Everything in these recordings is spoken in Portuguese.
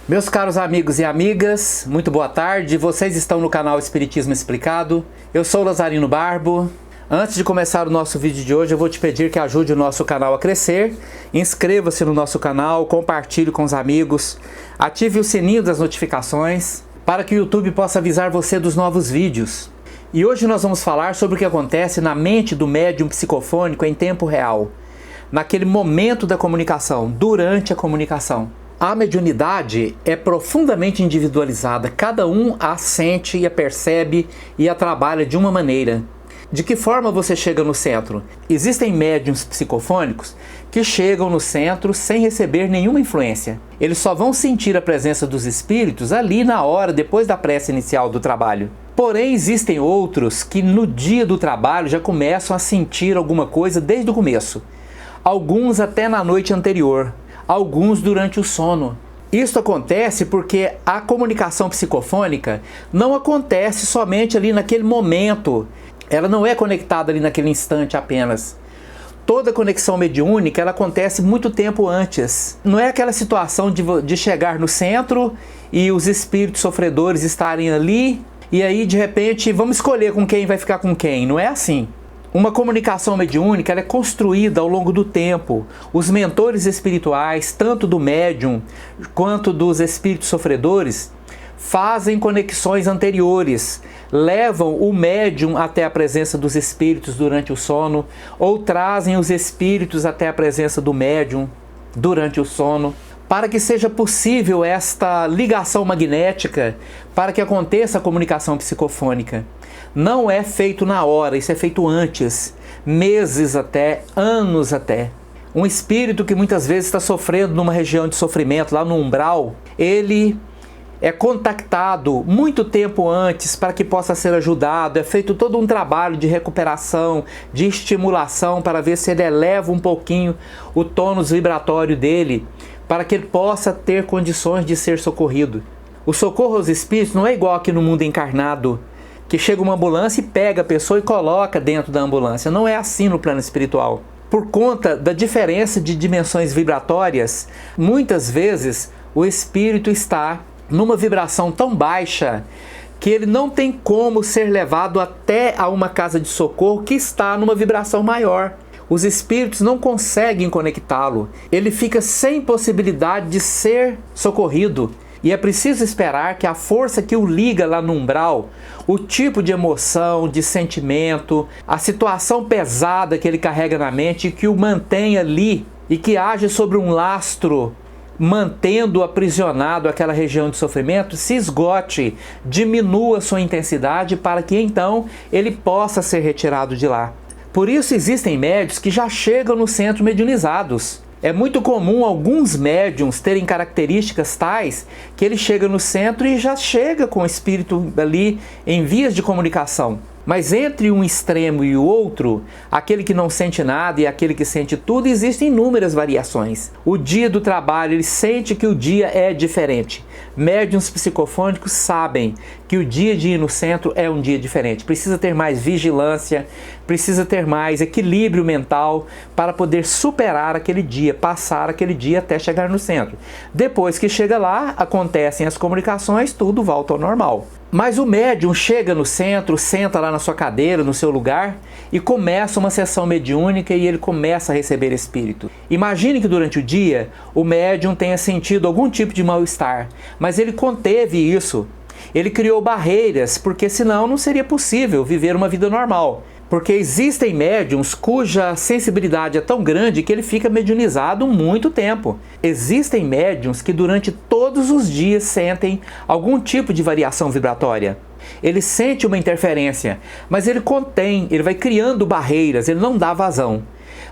Meus caros amigos e amigas, muito boa tarde. Vocês estão no canal Espiritismo Explicado. Eu sou o Lazarino Barbo. Antes de começar o nosso vídeo de hoje, eu vou te pedir que ajude o nosso canal a crescer. Inscreva-se no nosso canal, compartilhe com os amigos, ative o sininho das notificações para que o YouTube possa avisar você dos novos vídeos. E hoje nós vamos falar sobre o que acontece na mente do médium psicofônico em tempo real, naquele momento da comunicação, durante a comunicação. A mediunidade é profundamente individualizada, cada um a sente e a percebe e a trabalha de uma maneira. De que forma você chega no centro? Existem médiuns psicofônicos que chegam no centro sem receber nenhuma influência. Eles só vão sentir a presença dos espíritos ali na hora, depois da prece inicial do trabalho. Porém, existem outros que no dia do trabalho já começam a sentir alguma coisa desde o começo. Alguns até na noite anterior. Alguns durante o sono. Isso acontece porque a comunicação psicofônica não acontece somente ali naquele momento. Ela não é conectada ali naquele instante apenas. Toda conexão mediúnica ela acontece muito tempo antes. Não é aquela situação de chegar no centro e os espíritos sofredores estarem ali e aí de repente vamos escolher com quem vai ficar com quem. Não é assim. Uma comunicação mediúnica ela é construída ao longo do tempo. Os mentores espirituais, tanto do médium quanto dos espíritos sofredores, fazem conexões anteriores, levam o médium até a presença dos espíritos durante o sono, ou trazem os espíritos até a presença do médium durante o sono, para que seja possível esta ligação magnética, para que aconteça a comunicação psicofônica. Não é feito na hora, isso é feito antes, meses até, anos até. Um espírito que muitas vezes está sofrendo numa região de sofrimento, lá no umbral, ele é contactado muito tempo antes para que possa ser ajudado. É feito todo um trabalho de recuperação, de estimulação para ver se ele eleva um pouquinho o tônus vibratório dele, para que ele possa ter condições de ser socorrido. O socorro aos espíritos não é igual aqui no mundo encarnado, que chega uma ambulância e pega a pessoa e coloca dentro da ambulância. Não é assim no plano espiritual. Por conta da diferença de dimensões vibratórias, muitas vezes o espírito está numa vibração tão baixa que ele não tem como ser levado até a uma casa de socorro que está numa vibração maior. Os espíritos não conseguem conectá-lo. Ele fica sem possibilidade de ser socorrido. E é preciso esperar que a força que o liga lá no umbral, o tipo de emoção, de sentimento, a situação pesada que ele carrega na mente, que o mantém ali e que age sobre um lastro, mantendo aprisionado aquela região de sofrimento, se esgote, diminua sua intensidade para que então ele possa ser retirado de lá. Por isso existem médiuns que já chegam no centro mediunizados. É muito comum alguns médiums terem características tais que ele chega no centro e já chega com o espírito ali em vias de comunicação. Mas entre um extremo e o outro, aquele que não sente nada e aquele que sente tudo, existem inúmeras variações. O dia do trabalho, ele sente que o dia é diferente. Médiuns psicofônicos sabem que o dia de ir no centro é um dia diferente. Precisa ter mais vigilância, precisa ter mais equilíbrio mental para poder superar aquele dia, passar aquele dia até chegar no centro. Depois que chega lá, acontecem as comunicações, tudo volta ao normal. Mas o médium chega no centro, senta lá na sua cadeira, no seu lugar, e começa uma sessão mediúnica e ele começa a receber espírito. Imagine que durante o dia o médium tenha sentido algum tipo de mal-estar, mas ele conteve isso. Ele criou barreiras, porque senão não seria possível viver uma vida normal. Porque existem médiums cuja sensibilidade é tão grande que ele fica mediunizado muito tempo. Existem médiums que durante todos os dias sentem algum tipo de variação vibratória. Ele sente uma interferência, mas ele contém, ele vai criando barreiras, ele não dá vazão.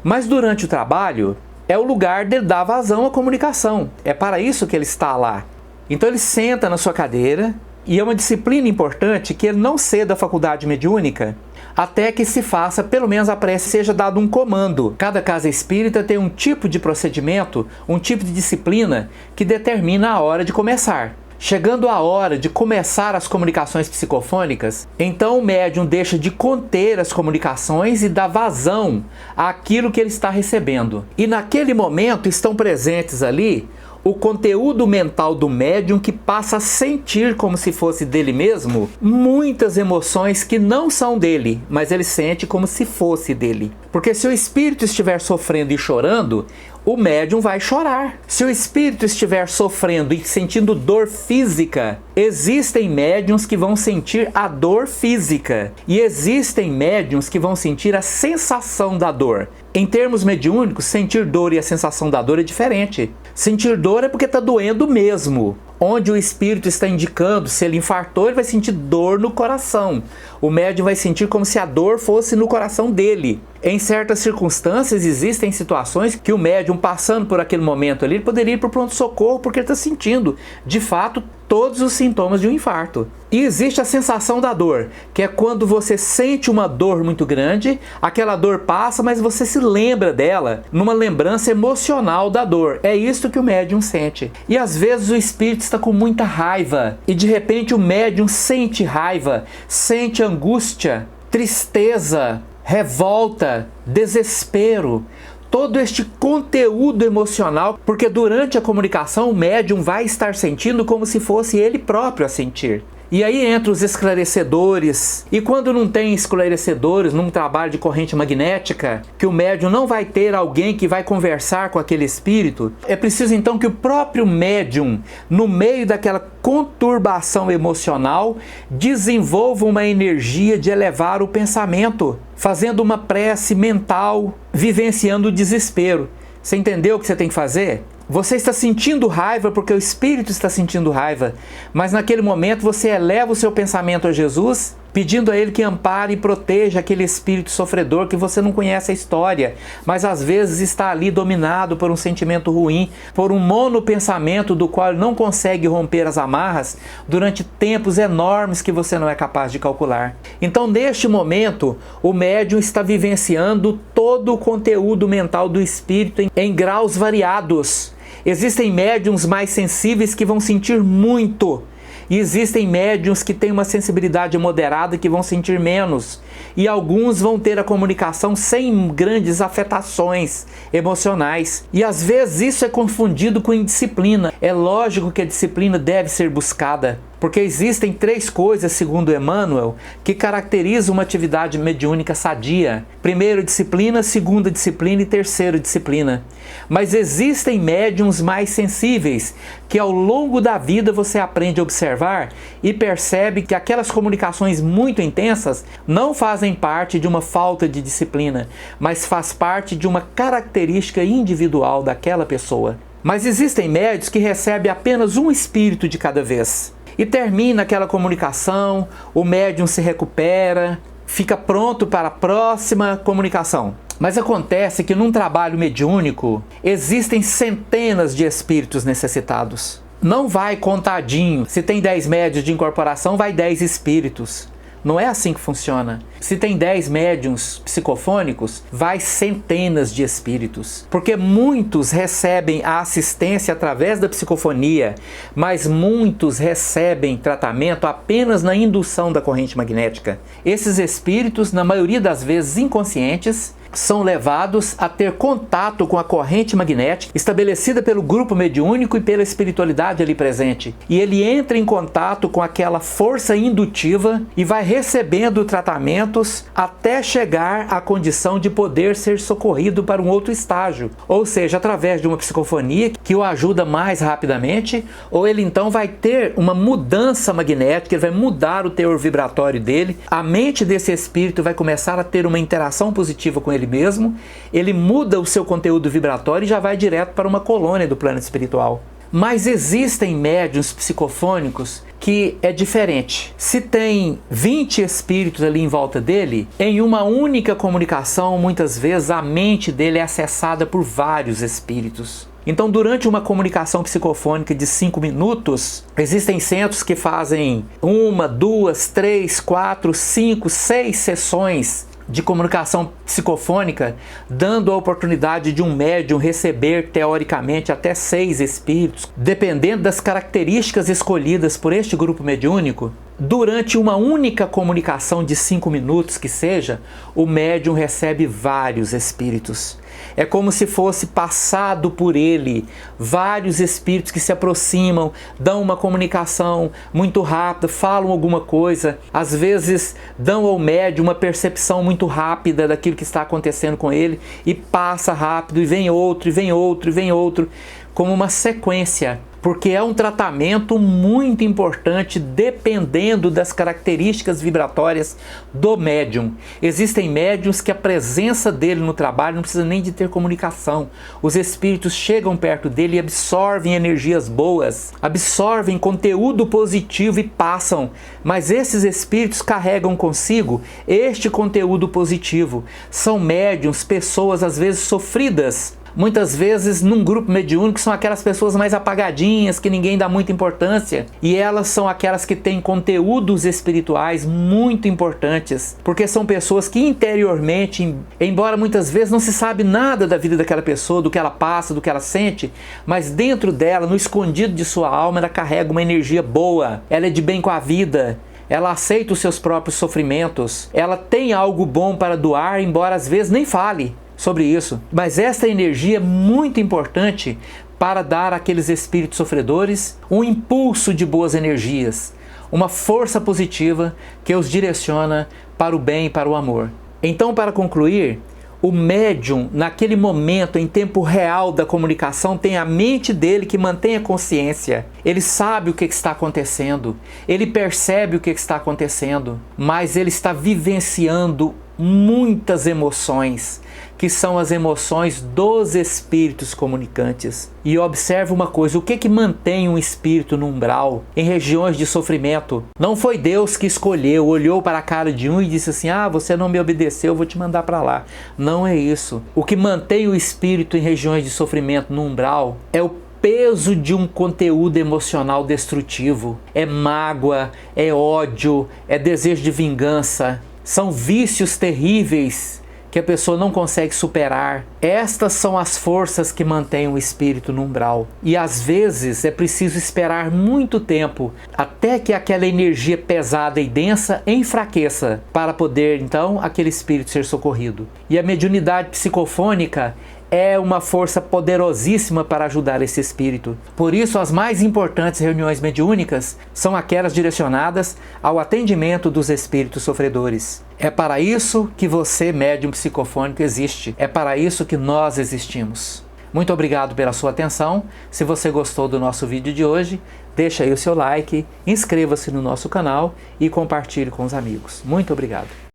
Mas durante o trabalho, é o lugar dele dar vazão à comunicação. É para isso que ele está lá. Então ele senta na sua cadeira, e é uma disciplina importante que ele não ceda à faculdade mediúnica até que se faça, pelo menos a prece seja dado um comando. Cada casa espírita tem um tipo de procedimento, um tipo de disciplina que determina a hora de começar. Chegando a hora de começar as comunicações psicofônicas, então o médium deixa de conter as comunicações e dá vazão àquilo que ele está recebendo. E naquele momento estão presentes ali o conteúdo mental do médium que passa a sentir como se fosse dele mesmo muitas emoções que não são dele, mas ele sente como se fosse dele. Porque se o espírito estiver sofrendo e chorando, o médium vai chorar. Se o espírito estiver sofrendo e sentindo dor física, existem médiums que vão sentir a dor física. E existem médiums que vão sentir a sensação da dor. Em termos mediúnicos, sentir dor e a sensação da dor é diferente. Sentir dor é porque está doendo mesmo. Onde o espírito está indicando, se ele infartou, ele vai sentir dor no coração. O médium vai sentir como se a dor fosse no coração dele. Em certas circunstâncias, existem situações que o médium, passando por aquele momento ali, ele poderia ir para o pronto-socorro porque ele está sentindo, de fato, todos os sintomas de um infarto. E existe a sensação da dor, que é quando você sente uma dor muito grande, aquela dor passa, mas você se lembra dela, numa lembrança emocional da dor. É isso que o médium sente. E às vezes o espírito está com muita raiva, e de repente o médium sente raiva, sente angústia, tristeza, revolta, desespero, todo este conteúdo emocional, porque durante a comunicação o médium vai estar sentindo como se fosse ele próprio a sentir. E aí entra os esclarecedores, e quando não tem esclarecedores num trabalho de corrente magnética, que o médium não vai ter alguém que vai conversar com aquele espírito, é preciso então que o próprio médium, no meio daquela conturbação emocional, desenvolva uma energia de elevar o pensamento, fazendo uma prece mental, vivenciando o desespero. Você entendeu o que você tem que fazer? Você está sentindo raiva porque o espírito está sentindo raiva, mas naquele momento você eleva o seu pensamento a Jesus, pedindo a Ele que ampare e proteja aquele espírito sofredor que você não conhece a história, mas às vezes está ali dominado por um sentimento ruim, por um monopensamento do qual ele não consegue romper as amarras durante tempos enormes que você não é capaz de calcular. Então, neste momento, o médium está vivenciando todo o conteúdo mental do espírito em graus variados. Existem médiums mais sensíveis que vão sentir muito, e existem médiums que têm uma sensibilidade moderada que vão sentir menos, e alguns vão ter a comunicação sem grandes afetações emocionais, e às vezes isso é confundido com indisciplina. É lógico que a disciplina deve ser buscada, porque existem 3 coisas, segundo Emmanuel, que caracterizam uma atividade mediúnica sadia. Primeiro, disciplina, segunda, disciplina e terceiro, disciplina. Mas existem médiums mais sensíveis, que ao longo da vida você aprende a observar e percebe que aquelas comunicações muito intensas não fazem parte de uma falta de disciplina, mas faz parte de uma característica individual daquela pessoa. Mas existem médios que recebem apenas um espírito de cada vez. E termina aquela comunicação, o médium se recupera, fica pronto para a próxima comunicação. Mas acontece que num trabalho mediúnico existem centenas de espíritos necessitados. Não vai contadinho. Se tem 10 médiuns de incorporação, vai 10 espíritos. Não é assim que funciona. Se tem 10 médiuns psicofônicos, vai centenas de espíritos. Porque muitos recebem a assistência através da psicofonia, mas muitos recebem tratamento apenas na indução da corrente magnética. Esses espíritos, na maioria das vezes inconscientes, são levados a ter contato com a corrente magnética estabelecida pelo grupo mediúnico e pela espiritualidade ali presente. E ele entra em contato com aquela força indutiva e vai recebendo tratamentos até chegar à condição de poder ser socorrido para um outro estágio. Ou seja, através de uma psicofonia que o ajuda mais rapidamente, ou ele então vai ter uma mudança magnética, ele vai mudar o teor vibratório dele, a mente desse espírito vai começar a ter uma interação positiva com ele mesmo, ele muda o seu conteúdo vibratório e já vai direto para uma colônia do plano espiritual. Mas existem médiuns psicofônicos que é diferente. Se tem 20 espíritos ali em volta dele, em uma única comunicação, muitas vezes a mente dele é acessada por vários espíritos. Então, durante uma comunicação psicofônica de 5 minutos, existem centros que fazem 1, 2, 3, 4, 5, 6 sessões de comunicação psicofônica, dando a oportunidade de um médium receber, teoricamente, até 6 espíritos, dependendo das características escolhidas por este grupo mediúnico. Durante uma única comunicação de 5 minutos que seja, o médium recebe vários espíritos. É como se fosse passado por ele vários espíritos que se aproximam, dão uma comunicação muito rápida, falam alguma coisa, às vezes dão ao médium uma percepção muito rápida daquilo que está acontecendo com ele e passa rápido e vem outro, e vem outro, e vem outro, como uma sequência. Porque é um tratamento muito importante dependendo das características vibratórias do médium. Existem médiums que a presença dele no trabalho não precisa nem de ter comunicação. Os espíritos chegam perto dele e absorvem energias boas, absorvem conteúdo positivo e passam. Mas esses espíritos carregam consigo este conteúdo positivo. São médiums, pessoas às vezes sofridas. Muitas vezes num grupo mediúnico são aquelas pessoas mais apagadinhas, que ninguém dá muita importância, e elas são aquelas que têm conteúdos espirituais muito importantes, porque são pessoas que interiormente, embora muitas vezes não se sabe nada da vida daquela pessoa, do que ela passa, do que ela sente, mas dentro dela, no escondido de sua alma, ela carrega uma energia boa, ela é de bem com a vida. Ela aceita os seus próprios sofrimentos, ela tem algo bom para doar, embora às vezes nem fale sobre isso. Mas esta energia é muito importante para dar àqueles espíritos sofredores um impulso de boas energias, uma força positiva que os direciona para o bem e para o amor. Então, para concluir, o médium, naquele momento, em tempo real da comunicação, tem a mente dele que mantém a consciência. Ele sabe o que está acontecendo, ele percebe o que está acontecendo, mas ele está vivenciando muitas emoções, que são as emoções dos espíritos comunicantes. E observe uma coisa, o que mantém um espírito no umbral, em regiões de sofrimento? Não foi Deus que escolheu, olhou para a cara de um e disse assim: ah, você não me obedeceu, eu vou te mandar para lá. Não é isso. O que mantém o espírito em regiões de sofrimento no umbral é o peso de um conteúdo emocional destrutivo. É mágoa, é ódio, é desejo de vingança. São vícios terríveis que a pessoa não consegue superar. Estas são as forças que mantêm o espírito no umbral. E às vezes é preciso esperar muito tempo até que aquela energia pesada e densa enfraqueça para poder então aquele espírito ser socorrido. E a mediunidade psicofônica é uma força poderosíssima para ajudar esse espírito. Por isso, as mais importantes reuniões mediúnicas são aquelas direcionadas ao atendimento dos espíritos sofredores. É para isso que você, médium psicofônico, existe. É para isso que nós existimos. Muito obrigado pela sua atenção. Se você gostou do nosso vídeo de hoje, deixa aí o seu like, inscreva-se no nosso canal e compartilhe com os amigos. Muito obrigado.